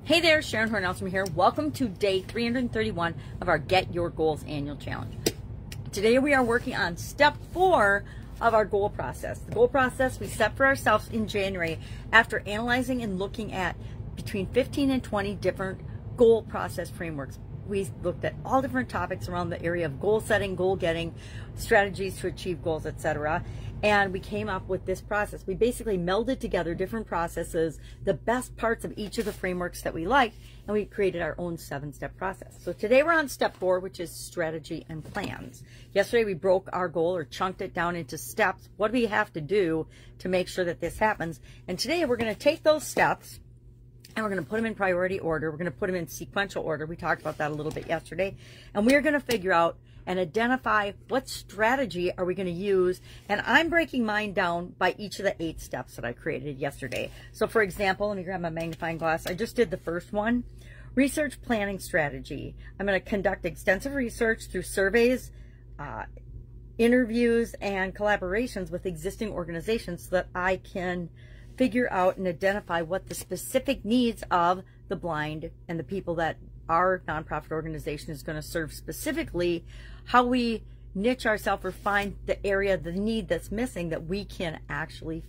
Hey there, Sharon Hornelson here. Welcome to day 331 of our Get Your Goals annual challenge. Today we are working on step 4 of our goal process. The goal process we set for ourselves in January after analyzing and looking at between 15 and 20 different goal process frameworks. We looked at all different topics around the area of goal setting, goal getting, strategies to achieve goals, etc. And we came up with this process. We basically melded together different processes, the best parts of each of the frameworks that we liked, and we created our own 7-step process. So today we're on step 4, which is strategy and plans. Yesterday we broke our goal or chunked it down into steps. What do we have to do to make sure that this happens? And today we're going to take those steps and we're going to put them in priority order. We're going to put them in sequential order. We talked about that a little bit yesterday. And we're going to figure out and identify what strategy are we going to use. And I'm breaking mine down by each of the 8 steps that I created yesterday. So for example, let me grab my magnifying glass. I just did the first one, research planning strategy. I'm going to conduct extensive research through surveys, interviews, and collaborations with existing organizations so that I can figure out and identify what the specific needs of the blind and the people that our nonprofit organization is going to serve specifically, how we niche ourselves or find the area, the need that's missing that we can actually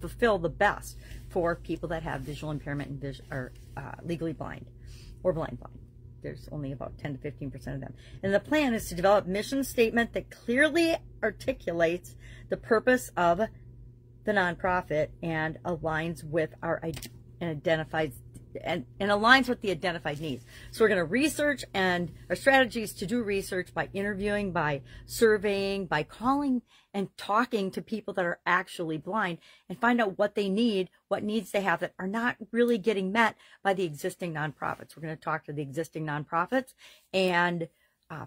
fulfill the best for people that have visual impairment and or legally blind or blind. There's only about 10 to 15% of them. And the plan is to develop a mission statement that clearly articulates the purpose of the nonprofit and aligns with our aligns with the identified needs. So we're going to research, and our strategy is to do research by interviewing, by surveying, by calling and talking to people that are actually blind and find out what they need, what needs they have that are not really getting met by the existing nonprofits. We're going to talk to the existing nonprofits and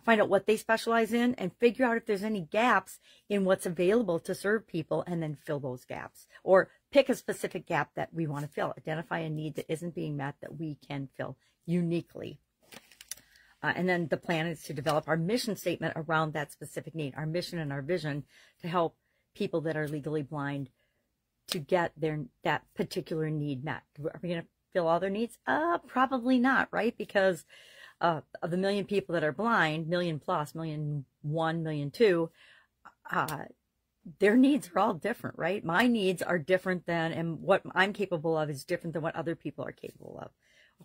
find out what they specialize in and figure out if there's any gaps in what's available to serve people, and then fill those gaps, or pick a specific gap that we want to fill, identify a need that isn't being met that we can fill uniquely. And then the plan is to develop our mission statement around that specific need, our mission and our vision to help people that are legally blind to get that particular need met. Are we going to fill all their needs? Probably not, right? Because of the million people that are blind, million plus, million one, million two, their needs are all different, right? My needs are different than, and what I'm capable of is different than what other people are capable of.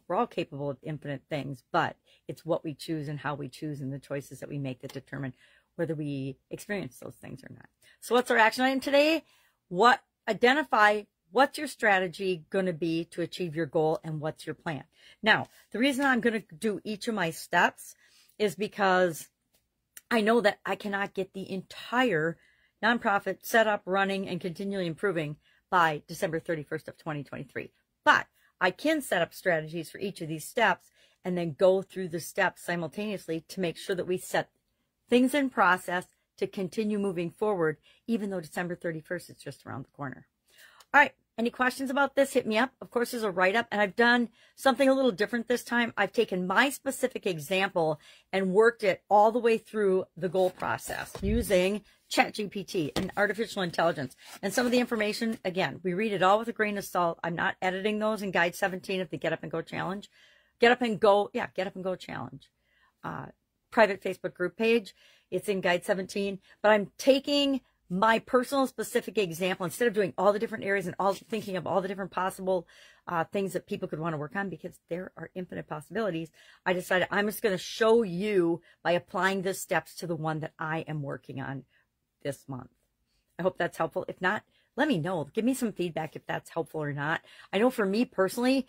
We're all capable of infinite things, but it's what we choose and how we choose and the choices that we make that determine whether we experience those things or not. So what's our action item today? Identify what's your strategy going to be to achieve your goal, and what's your plan? Now, the reason I'm going to do each of my steps is because I know that I cannot get the entire nonprofit set up, running, and continually improving by December 31st of 2023. But I can set up strategies for each of these steps and then go through the steps simultaneously to make sure that we set things in process to continue moving forward, even though December 31st is just around the corner. All right, any questions about this? Hit me up. Of course, there's a write-up, and I've done something a little different this time. I've taken my specific example and worked it all the way through the goal process using ChatGPT and artificial intelligence. And some of the information, again, we read it all with a grain of salt. I'm not editing those in Guide 17 of the Get Up and Go Challenge. Get Up and Go Challenge. Private Facebook group page. It's in Guide 17. But I'm taking my personal specific example, instead of doing all the different areas and thinking of all the different possible things that people could want to work on, because there are infinite possibilities, I decided I'm just going to show you by applying the steps to the one that I am working on this month. I hope that's helpful. If not, let me know. Give me some feedback if that's helpful or not. I know for me personally,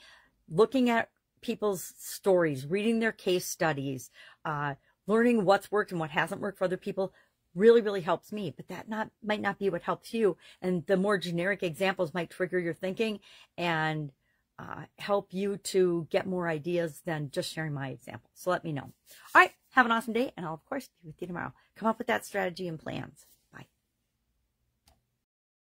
looking at people's stories, reading their case studies, learning what's worked and what hasn't worked for other people really, really helps me, but that might not be what helps you. And the more generic examples might trigger your thinking and help you to get more ideas than just sharing my example. So let me know. All right, have an awesome day, and I'll, of course, be with you tomorrow. Come up with that strategy and plans.